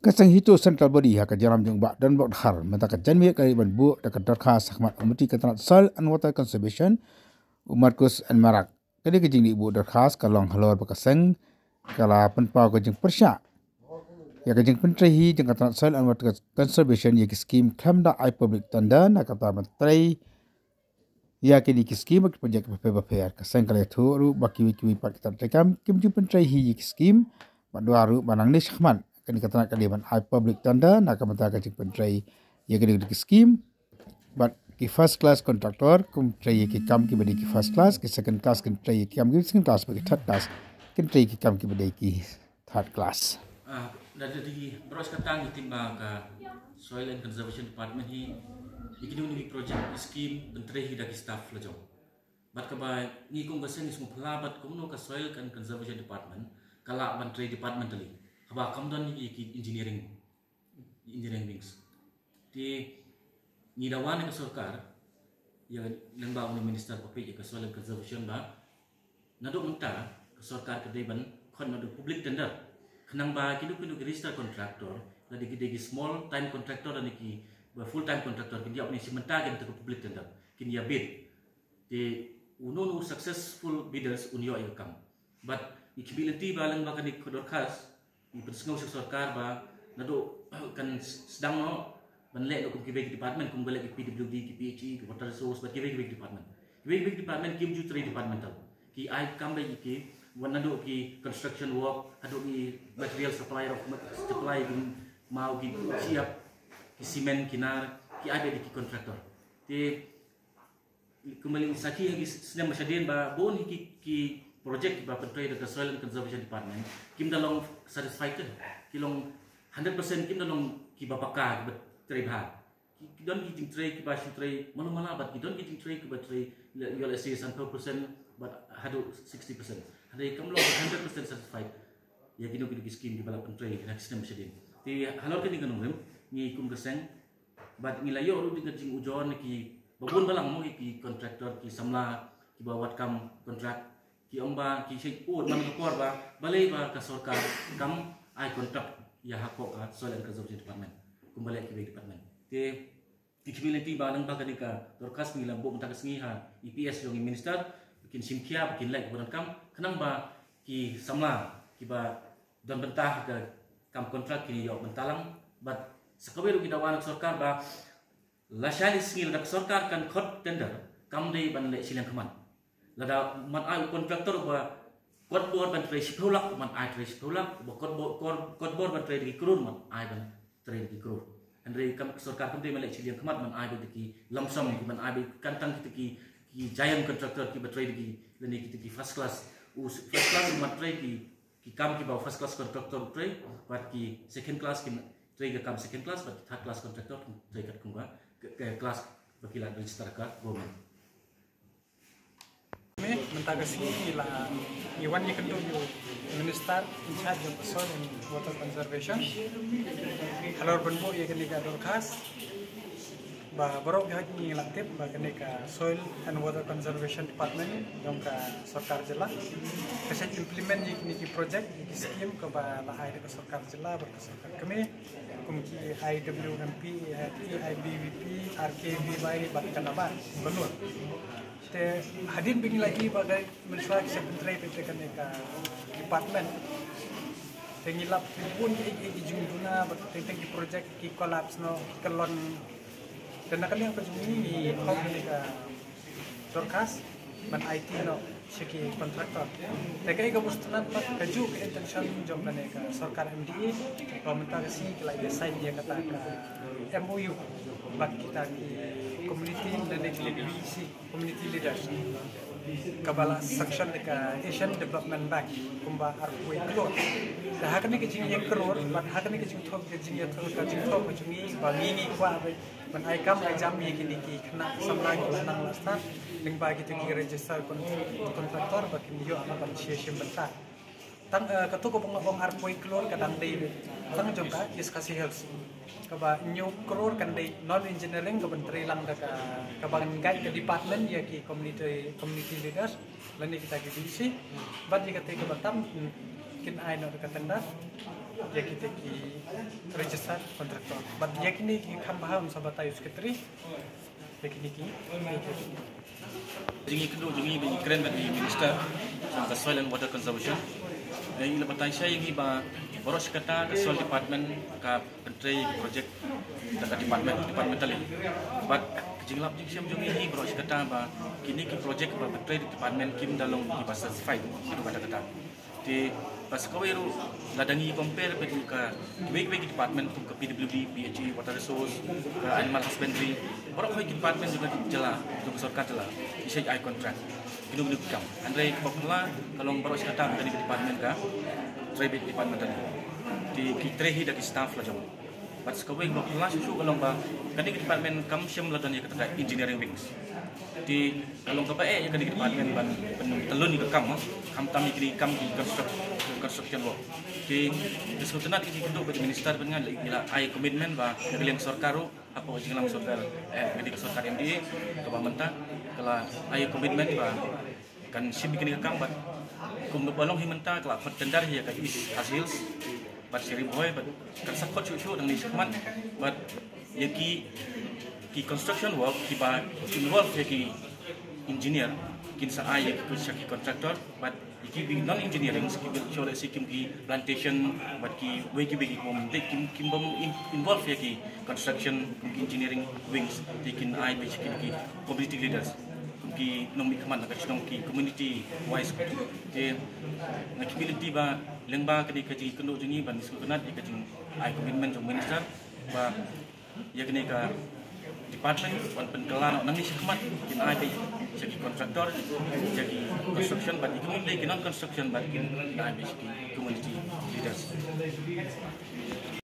Kasang hito central body haka jaram jong ba dan bok har mata ka janmi ka ban bu da ka darkha sakmat umuti ka tanat soil and water conservation Markus and Marak kadi ka jing di bu darkha ka long halor ba kasang kala pen pau ka jing persya ya ka jing pentri hi jing ka tanat soil and water conservation ya ki scheme khamda I public tanda na ka ta mentrai ya ki di ki scheme ka project ba pa kasang kala thu ru ba ki pak ta tekam kim ju pentri hi ki scheme ba dua ru banang ni sakmat kini kata nak kalian high public tanda nak kamata kacik pentrai ya kini di scheme but ki first class contractor kum trai ki kam ki badi ki first class ki second class kin trai ki kam ki second class bagi third class kin trai ki kam ki badi ki third class dari beros katang timba ka soil and conservation department hi ikini ni project scheme pentrai hi daki staff lajong bat ka ba ni kum gasen ni semua pelabat kum no ka soil and conservation department kala menteri department tali haba kamdan ni engineering wings di ni dawan ke sarkar yang lembang ni minister public ke soil conservation ba nado menta ke sarkar ke deban kon nado public tender kenang ba kidu register contractor lagi gede small time contractor dan ki full time contractor kini dia ni simenta ke public tender kini dia bid di uno successful bidders unio ikam but ikibility ba lang ba kani kodorkas ni pensengau sarkar ba nado kan sedang no banlek no kibek department kum balek PWD ki PHE ki water resource ba kibek department kim ju trade departmental ki I come by ki nado ki construction work ado ki material supplier of supply mau ki siap ki cement kinar ki ada di ki contractor ti kembali saki yang sedang masyadin ba bon ki project ba pentrai the soil and conservation department kim dalong satisfied ki long 100% kim dalong ki bapaka ki tray ba ki don ki tray ki ba shi tray malumala but ki don ki tray ki ba tray you will say 100% but hado 60% hado kam long 100% satisfied ya kino ki scheme di bala pentrai na sistem sedin ti halor kini kanong ni kum geseng but ngilayo ru di jing ujon ki babun balang mo ki contractor ki samla ki bawat kam contract ki omba ki shek ut man ko ba balai ba ka sarkar kam ai contract ya hakok ka soil and conservation department kumbali ki department te community ba nang ba ka dorkas ni lambo mta kasngi ha EPS yung minister bikin simkia bikin like bulan kam kenang ba ki samla ki ba don bentah ka kam contract ki yo bentalang but sakawiru ki dawan sarkar ba la shalis ngil dak sarkar kan khot tender kam dei ban le silang kaman lada man ai kontraktor ba kod bor ban trace pulak man ai trace pulak ba kod bor ban trace di krun man ai ban trace di krun andre kam sarkar kam de malek chilian khamat man ai ki lamsam ki man ai kantang ki giant contractor ki ba trace di leni ki first class man trace ki kam ki ba first class contractor trace but ki second class ki trace ka kam second class but third class contractor trace ka kunga ke class bakila register ka government mentagasi la iwan ni kendo yo minister in charge of soil and water conservation halor benbo ye kenika dorkas ba borok ya ni laktip ba kenika soil and water conservation department dong ka sarkar jela kesen implement ye niki project ni scheme ke ba la ai ke sarkar jela ba sarkar kami kumki IWMP IBVP RKB bai ba kanaba benur te hadin bini lagi bagai mensuai sekretari PT kaneka department tengilap pun ki jungduna tengki project ki collapse no kelon dan kali yang kejungi ni kau kaneka dorkas man IT no seki kontraktor tekai ka mustunat pat kaju ke intention jom kaneka sarkar MDA pemerintah kala ya sign dia kata ka MOU bak kita ki community dan community leaders kabala section deka Asian Development Bank kumba arpui kro dah hakane ke jing yang kror bat hakane ke jing thok ke jing ya thok ke jing thok ke jing bangi ni kwa ban ai kam exam ye kini ki khna samla ki nang lasta ding ba ki ki register kontraktor ba ki yo ama ban sheshim benta tang ketu ko bong arpui klor kadang dei tang jom ka discuss health kaba new kror kan dei non engineering ke menteri lang ka kabangan guide ke department ya ki community leaders lani kita ki bisi bat jika te ke batam kin ai no ka tanda ya kita ki register kontraktor. But ya kini ki kambaham sabata yus ketri ya kini ki Jadi kedua jadi keren bagi minister tentang soil and water conservation. Yang lepas saya yang iba boros kata ke soil department ke menteri projek dekat department tali. But jinglap jing ini boros kata ba kini ki projek ba menteri department kim dalam ki certified itu kata-kata. Di pas kau itu ladangi compare bagi ke department tu ke PWD, PHE, water resource, ke animal husbandry. Orang kau department juga jelas, untuk sorkat jelas. Isai I contract. Ini boleh kam. Andai kepala kalau baru sekarang dari department ka, trade department tadi. Di kitrehi dari staff lah jom. Pas kau kepala susu kalau ba, kan di department kam siam ladan ya kata engineering wings. Di kalau kau ya kan di department ban telun ke kam tam ikri kam di construction work. Di sebetulnya ini kedua bagi minister dengan ila ai commitment ba kalian sorkaru apa jinglam sorkar di sorkar MDA ke mentah kalau ai commitment ba kan sim bikin kam ba kum balong himenta kalau tendar ya ka hasil bat siri boy bat kan sakot cucu dengan isman bat yaki ki construction work ki ba involve yaki engineer kinsa ay ki contractor but iki non engineering skill sure sikim ki plantation but ki way ki bigi mom kim bom involve yaki construction engineering wings taken ay basically ki community leaders ki nomi kaman ka chong ki community wise ke nakipiliti ba lengba kadi kaji kendo jungi ban sukunat ka jing ay commitment jong minister ba yakni ka department wan penkelan nang ni sikmat kin ai segi kontraktor jadi construction but ikut non construction but kin ai community leaders